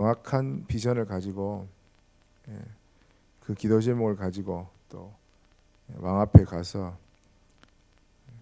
정확한 비전을 가지고 그 기도 제목을 가지고 또 왕 앞에 가서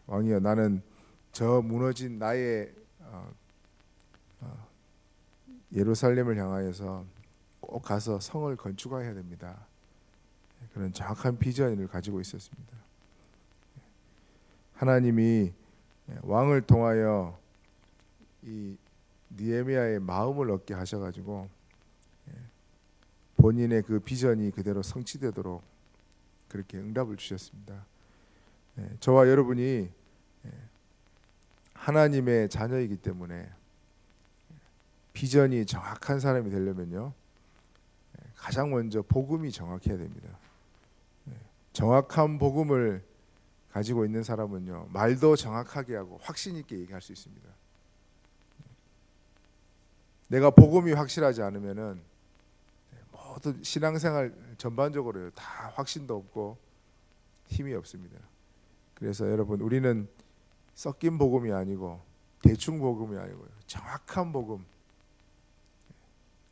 왕이여, 나는 저 무너진 나의 예루살렘을 향하여서 꼭 가서 성을 건축해야 됩니다. 그런 정확한 비전을 가지고 있었습니다. 하나님이 왕을 통하여 이 느헤미야의 마음을 얻게 하셔가지고 본인의 그 비전이 그대로 성취되도록 그렇게 응답을 주셨습니다. 저와 여러분이 하나님의 자녀이기 때문에 비전이 정확한 사람이 되려면요, 가장 먼저 복음이 정확해야 됩니다. 정확한 복음을 가지고 있는 사람은요, 말도 정확하게 하고 확신 있게 얘기할 수 있습니다. 내가 복음이 확실하지 않으면은 모든 신앙생활 전반적으로 다 확신도 없고 힘이 없습니다. 그래서 여러분, 우리는 섞인 복음이 아니고 대충 복음이 아니고요, 정확한 복음,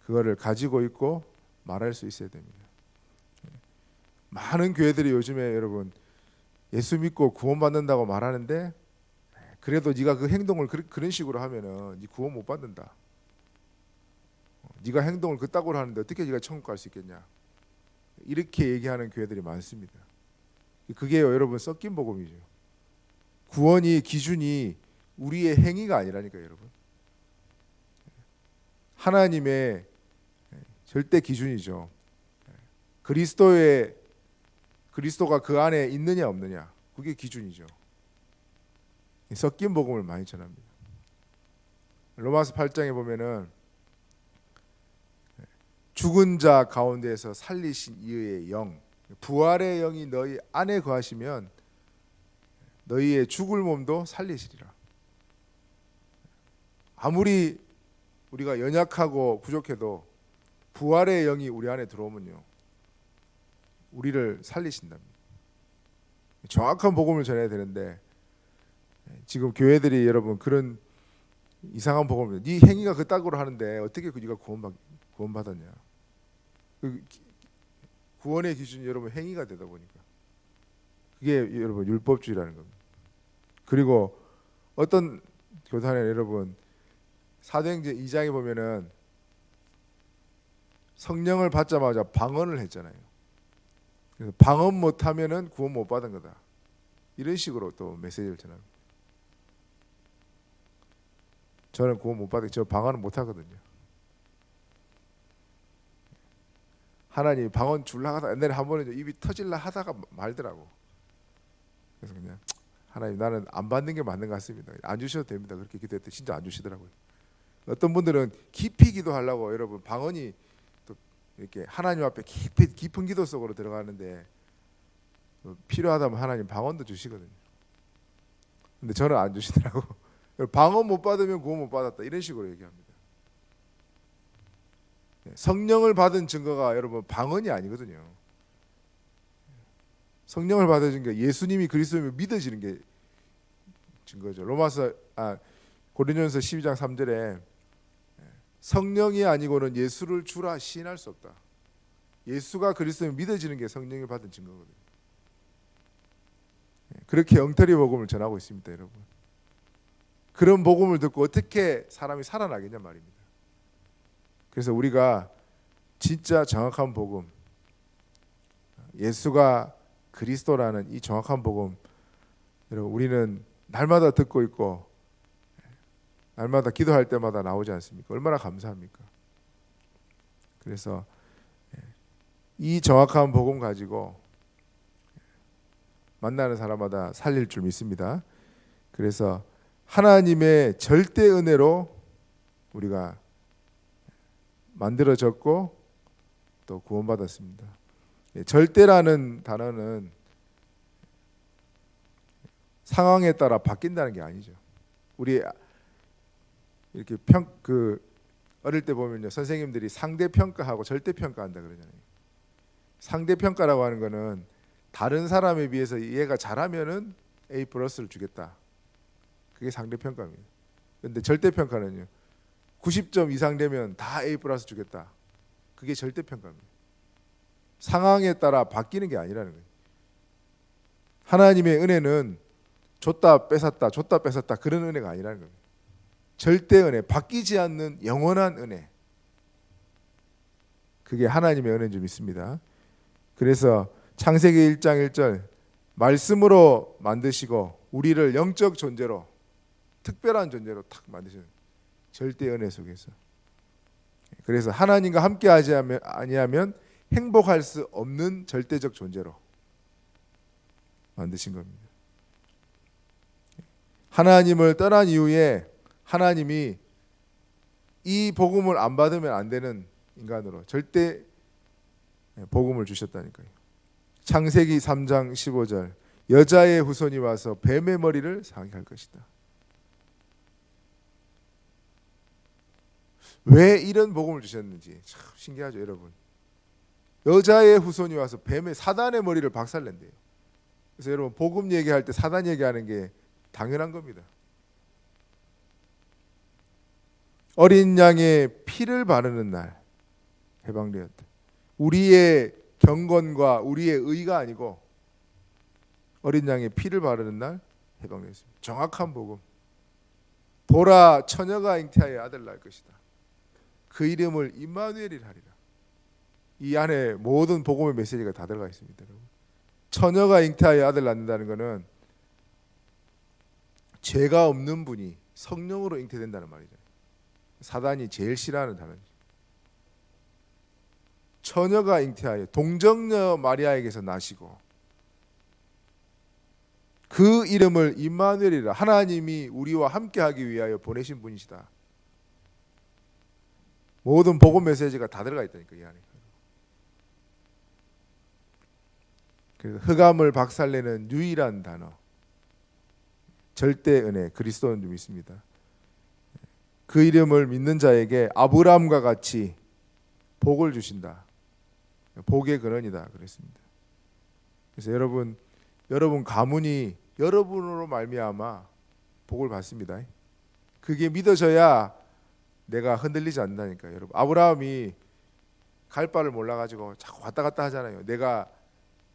그거를 가지고 있고 말할 수 있어야 됩니다. 많은 교회들이 요즘에 여러분 예수 믿고 구원받는다고 말하는데, 그래도 네가 그 행동을 그런 식으로 하면은 네 구원 못 받는다. 네가 행동을 그따구로 하는데 어떻게 네가 천국 갈 수 있겠냐, 이렇게 얘기하는 교회들이 많습니다. 그게요, 여러분, 섞인 복음이죠. 구원이 기준이 우리의 행위가 아니라니까요, 여러분. 하나님의 절대 기준이죠. 그리스도가 그 안에 있느냐 없느냐, 그게 기준이죠. 섞인 복음을 많이 전합니다. 로마서 8장에 보면은 죽은 자 가운데에서 살리신 이의 영, 부활의 영이 너희 안에 거하시면 너희의 죽을 몸도 살리시리라. 아무리 우리가 연약하고 부족해도 부활의 영이 우리 안에 들어오면요, 우리를 살리신답니다. 정확한 복음을 전해야 되는데 지금 교회들이 여러분 그런 이상한 복음을, 네 행위가 그따구로 하는데 어떻게 네가 구원받았냐. 구원의 기준이 여러분 행위가 되다 보니까 그게 여러분 율법주의라는 겁니다. 그리고 어떤 교단에 여러분 사도행전 2장에 보면은 성령을 받자마자 방언을 했잖아요. 그래서 방언 못하면은 구원 못 받은 거다, 이런 식으로 또 메시지를 전합니다. 저는 구원 못 받아요. 저 방언은 못 하거든요. 하나님 방언 줄라 하다가 옛날에 한 번은 입이 터질라 하다가 말더라고. 그래서 그냥 하나님, 나는 안 받는 게 맞는 것 같습니다. 안 주셔도 됩니다. 그렇게 기도했더니 진짜 안 주시더라고요. 어떤 분들은 깊이 기도하려고 여러분 방언이 또 이렇게 하나님 앞에 깊은 기도 속으로 들어가는데 필요하다면 하나님 방언도 주시거든요. 근데 저는 안 주시더라고. 방언 못 받으면 구원 못 받았다, 이런 식으로 얘기합니다. 성령을 받은 증거가 여러분 방언이 아니거든요. 성령을 받은 게 예수님이 그리스도임을 믿어지는 게 증거죠. 고린도전서 12장 3절에 성령이 아니고는 예수를 주라 시인할 수 없다. 예수가 그리스도임을 믿어지는 게 성령이 받은 증거거든요. 그렇게 엉터리 복음을 전하고 있습니다, 여러분. 그런 복음을 듣고 어떻게 사람이 살아나겠냐 말입니다. 그래서 우리가 진짜 정확한 복음, 예수가 그리스도라는 이 정확한 복음, 여러분 우리는 날마다 듣고 있고 날마다 기도할 때마다 나오지 않습니까? 얼마나 감사합니까? 그래서 이 정확한 복음 가지고 만나는 사람마다 살릴 줄 믿습니다. 그래서 하나님의 절대 은혜로 우리가 만들어졌고 또 구원받았습니다. 절대라는 단어는 상황에 따라 바뀐다는 게 아니죠. 우리 이렇게 어릴 때 보면요, 선생님들이 상대평가하고 절대평가한다 그러잖아요. 상대평가라고 하는 거는 다른 사람에 비해서 얘가 잘하면은 A+를 주겠다, 그게 상대평가입니다. 그런데 절대평가는요, 90점 이상 되면 다 A 플러스 주겠다. 그게 절대평가입니다. 상황에 따라 바뀌는 게 아니라는 거예요. 하나님의 은혜는 줬다 뺏었다 줬다 뺏었다 그런 은혜가 아니라는 겁니다. 절대 은혜, 바뀌지 않는 영원한 은혜. 그게 하나님의 은혜인 줄 믿습니다. 그래서 창세기 1장 1절 말씀으로 만드시고 우리를 영적 존재로 특별한 존재로 탁 만드시는 절대 은혜 속에서. 그래서 하나님과 함께하지 아니하면 행복할 수 없는 절대적 존재로 만드신 겁니다. 하나님을 떠난 이후에 하나님이 이 복음을 안 받으면 안 되는 인간으로 절대 복음을 주셨다니까요. 창세기 3장 15절 여자의 후손이 와서 뱀의 머리를 상하게 할 것이다. 왜 이런 복음을 주셨는지 참 신기하죠, 여러분. 여자의 후손이 와서 뱀의 사단의 머리를 박살낸대요. 그래서 여러분 복음 얘기할 때 사단 얘기하는 게 당연한 겁니다. 어린 양의 피를 바르는 날 해방되었다. 우리의 경건과 우리의 의가 아니고 어린 양의 피를 바르는 날 해방되었습니다. 정확한 복음. 보라 처녀가 잉태하여 아들 낳을 것이다. 그 이름을 임마누엘이라 하리라. 이 안에 모든 복음의 메시지가 다 들어가 있습니다. 여러분. 처녀가 잉태하여 아들 낳는다는 것은 죄가 없는 분이 성령으로 잉태된다는 말이죠. 사단이 제일 싫어하는 단어죠. 처녀가 잉태하여 동정녀 마리아에게서 나시고 그 이름을 임마누엘이라 하나님이 우리와 함께하기 위하여 보내신 분이시다. 모든 복음 메시지가 다 들어가 있다니까 이 안에. 그래서 흑암을 박살내는 유일한 단어 절대 은혜 그리스도인 줄 믿습니다. 그 이름을 믿는 자에게 아브라함과 같이 복을 주신다. 복의 근원이다 그랬습니다. 그래서 여러분 가문이 여러분으로 말미암아 복을 받습니다. 그게 믿어져야 내가 흔들리지 않는다니까요. 여러분 아브라함이 갈 바를 몰라가지고 자꾸 왔다 갔다 하잖아요. 내가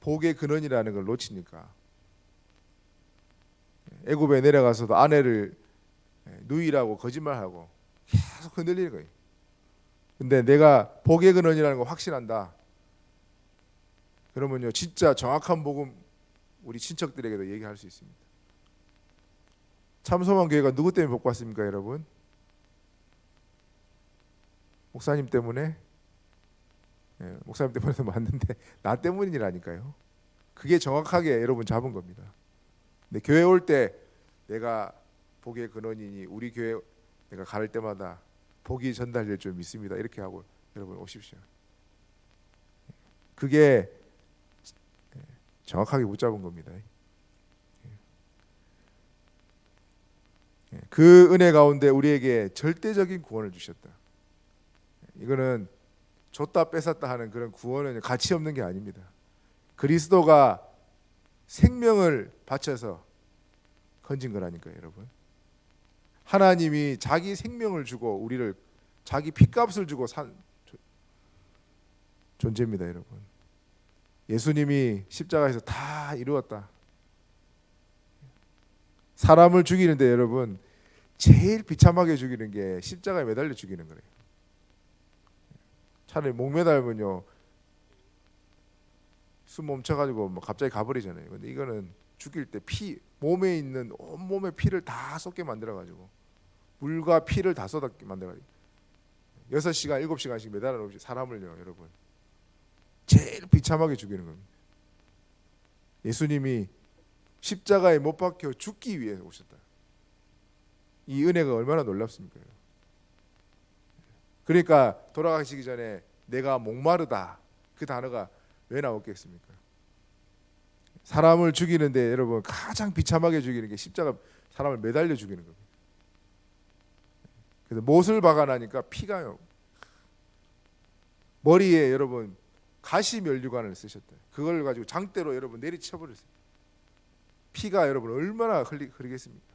복의 근원이라는 걸 놓치니까. 애굽에 내려가서도 아내를 누이라고 거짓말하고 계속 흔들리는 거예요. 근데 내가 복의 근원이라는 거 확신한다. 그러면요 진짜 정확한 복음 우리 친척들에게도 얘기할 수 있습니다. 참소망교회가 누구 때문에 복 받습니까, 여러분? 목사님 때문에? 목사님 때문에도 맞는데 나 때문이라니까요. 그게 정확하게 여러분 잡은 겁니다. 근데 교회 올 때 내가 복의 근원이니 우리 교회 내가 갈 때마다 복이 전달될 줄 믿습니다. 이렇게 하고 여러분 오십시오. 그게 정확하게 붙잡은 겁니다. 그 은혜 가운데 우리에게 절대적인 구원을 주셨다. 이거는 줬다 뺏었다 하는 그런 구원은 가치 없는 게 아닙니다. 그리스도가 생명을 바쳐서 건진 거라니까요, 여러분. 하나님이 자기 생명을 주고 우리를 자기 핏값을 주고 산 존재입니다, 여러분. 예수님이 십자가에서 다 이루었다. 사람을 죽이는데 여러분 제일 비참하게 죽이는 게 십자가에 매달려 죽이는 거예요. 차라리 목 매달면요 숨 멈춰가지고 뭐 갑자기 가버리잖아요. 근데 이거는 죽일 때 몸에 있는 온 몸의 피를 다 쏟게 만들어가지고 물과 피를 다 쏟게 만들어가지고 6시간 7시간씩 매달아 놓으시 사람을요 여러분 제일 비참하게 죽이는 겁니다. 예수님이 십자가에 못 박혀 죽기 위해 오셨다. 이 은혜가 얼마나 놀랍습니까? 그러니까 돌아가시기 전에 내가 목마르다 그 단어가 왜 나왔겠습니까? 사람을 죽이는데 여러분 가장 비참하게 죽이는 게 십자가 사람을 매달려 죽이는 겁니다. 그래서 못을 박아나니까 피가요. 머리에 여러분 가시 면류관을 쓰셨대요. 그걸 가지고 장대로 여러분 내리쳐버렸어요. 피가 여러분 얼마나 흐르겠습니까?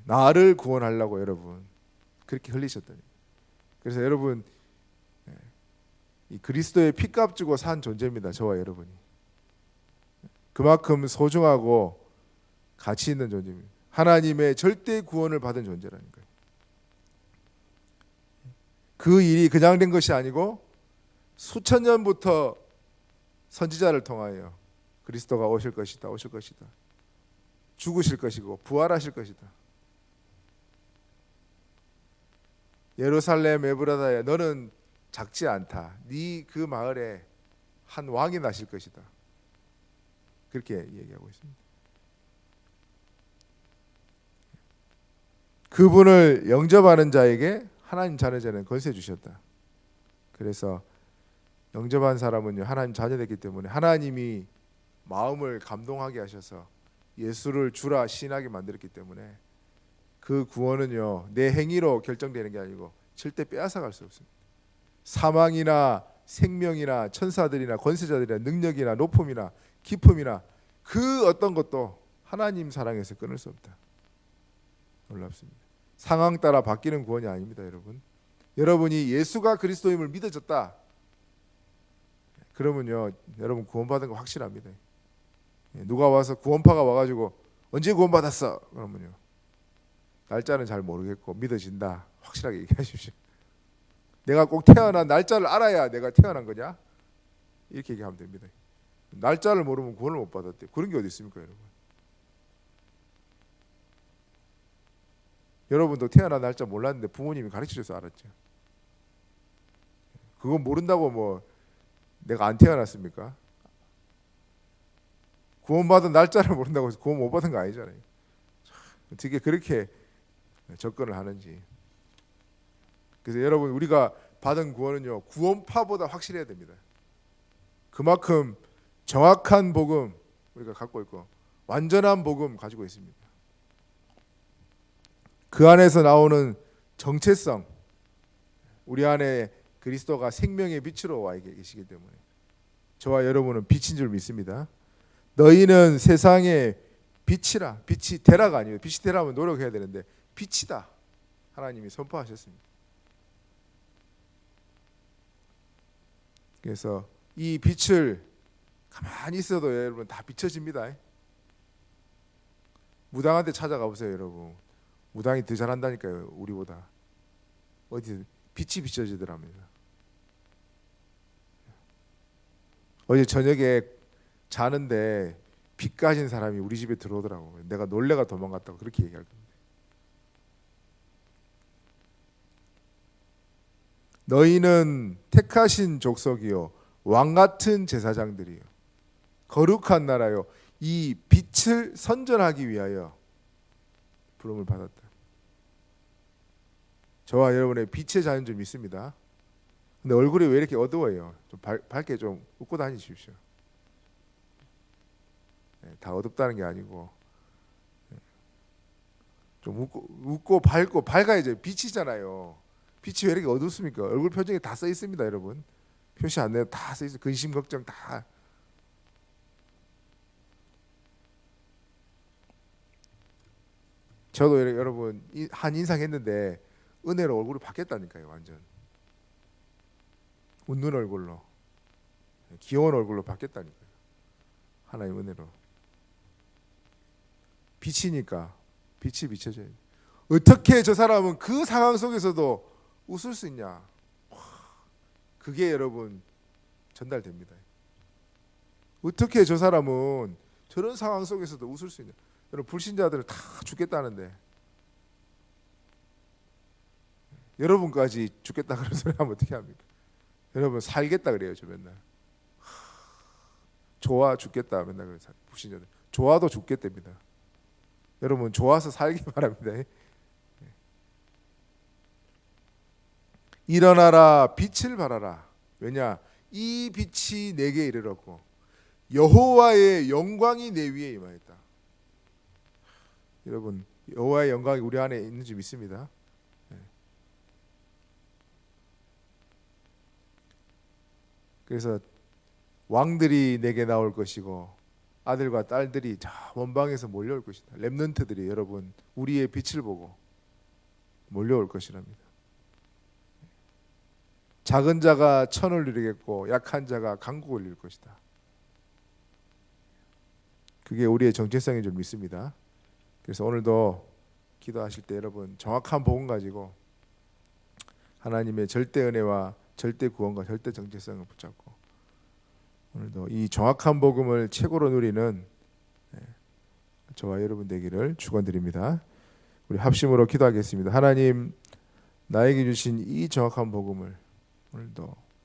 나를 구원하려고 여러분 그렇게 흘리셨다니. 그래서 여러분 이 그리스도의 피값 주고 산 존재입니다. 저와 여러분이 그만큼 소중하고 가치 있는 존재입니다. 하나님의 절대 구원을 받은 존재라는 거예요. 그 일이 그냥 된 것이 아니고 수천 년부터 선지자를 통하여 그리스도가 오실 것이다, 오실 것이다, 죽으실 것이고 부활하실 것이다. 예루살렘 에브라다야, 너는 작지 않다. 네 그 마을에 한 왕이 나실 것이다. 그렇게 얘기하고 있습니다. 그분을 영접하는 자에게 하나님 자녀되는 권세 주셨다. 그래서 영접한 사람은요 하나님 자녀됐기 때문에 하나님이 마음을 감동하게 하셔서 예수를 주라 시인하게 만들었기 때문에 그 구원은요 내 행위로 결정되는 게 아니고 절대 빼앗아갈 수 없습니다. 사망이나 생명이나 천사들이나 권세자들이나 능력이나 높음이나 기품이나 그 어떤 것도 하나님 사랑에서 끊을 수 없다. 놀랍습니다. 상황 따라 바뀌는 구원이 아닙니다, 여러분. 여러분이 예수가 그리스도임을 믿어졌다. 그러면요, 여러분 구원받은 거 확실합니다. 누가 와서 구원파가 와가지고 언제 구원받았어? 그러면요, 날짜는 잘 모르겠고 믿어진다. 확실하게 얘기하십시오. 내가 꼭 태어난 날짜를 알아야 내가 태어난 거냐? 이렇게 얘기하면 됩니다. 날짜를 모르면 구원을 못 받았대. 그런 게 어디 있습니까, 여러분? 여러분도 태어난 날짜 몰랐는데 부모님이 가르쳐줘서 알았죠. 그거 모른다고 뭐 내가 안 태어났습니까? 구원받은 날짜를 모른다고 해서 구원 못 받은 거 아니잖아요. 어떻게 그렇게 접근을 하는지. 그래서 여러분 우리가 받은 구원은요 구원파보다 확실해야 됩니다. 그만큼 정확한 복음 우리가 갖고 있고 완전한 복음 가지고 있습니다. 그 안에서 나오는 정체성, 우리 안에 그리스도가 생명의 빛으로 와 계시기 때문에 저와 여러분은 빛인 줄 믿습니다. 너희는 세상의 빛이라. 빛이 되라가 아니에요. 빛이 되라면 노력해야 되는데 빛이다. 하나님이 선포하셨습니다. 그래서 이 빛을 가만히 있어도 여러분 다 비춰집니다. 무당한테 찾아가 보세요, 여러분. 무당이 더 잘한다니까요, 우리보다. 어디 빛이 비춰지더랍니다. 어제 저녁에 자는데 빛 가진 사람이 우리 집에 들어오더라고요. 내가 놀래가 도망갔다고 그렇게 얘기할 겁니다. 너희는 택하신 족속이요 왕 같은 제사장들이요 거룩한 나라요 이 빛을 선전하기 위하여 부름을 받았다. 저와 여러분의 빛의 자녀인 줄 믿습니다. 근데 얼굴이 왜 이렇게 어두워요? 좀 밝게 좀 웃고 다니십시오. 다 어둡다는 게 아니고 좀 웃고 밝고 밝아야죠. 빛이잖아요. 빛이 왜 이렇게 어둡습니까? 얼굴 표정에 다 써 있습니다, 여러분. 표시 안 내요. 다 써 있어요. 근심 걱정 다. 저도 여러분 한 인상 했는데 은혜로 얼굴이 바뀌었다니까요. 완전 웃는 얼굴로 귀여운 얼굴로 바뀌었다니까요. 하나님 은혜로. 빛이니까 빛이 비춰져요. 어떻게 저 사람은 그 상황 속에서도 웃을 수 있냐? 그게 여러분 전달됩니다. 어떻게 저 사람은 저런 상황 속에서도 웃을 수 있냐? 여러분 불신자들은 다 죽겠다는데 여러분까지 죽겠다 그런 소리 하면 어떻게 합니까? 여러분 살겠다 그래요, 저 맨날. 좋아 죽겠다 맨날 그래요, 불신자들. 좋아도 죽겠답니다. 여러분 좋아서 살기 바랍니다. 일어나라 빛을 발하라. 왜냐? 이 빛이 내게 이르렀고 여호와의 영광이 내 위에 임하였다. 여러분 여호와의 영광이 우리 안에 있는지 믿습니다. 그래서 왕들이 내게 나올 것이고 아들과 딸들이 저 원방에서 몰려올 것이다. 렘넌트들이 여러분 우리의 빛을 보고 몰려올 것이랍니다. 작은 자가 천을 누리겠고 약한 자가 강국을 이룰 것이다. 그게 우리의 정체성인 줄 믿습니다. 그래서 오늘도 기도하실 때 여러분 정확한 복음 가지고 하나님의 절대 은혜와 절대 구원과 절대 정체성을 붙잡고 오늘도 이 정확한 복음을 최고로 누리는 저와 여러분 되기를 축원드립니다. 우리 합심으로 기도하겠습니다. 하나님, 나에게 주신 이 정확한 복음을 오늘도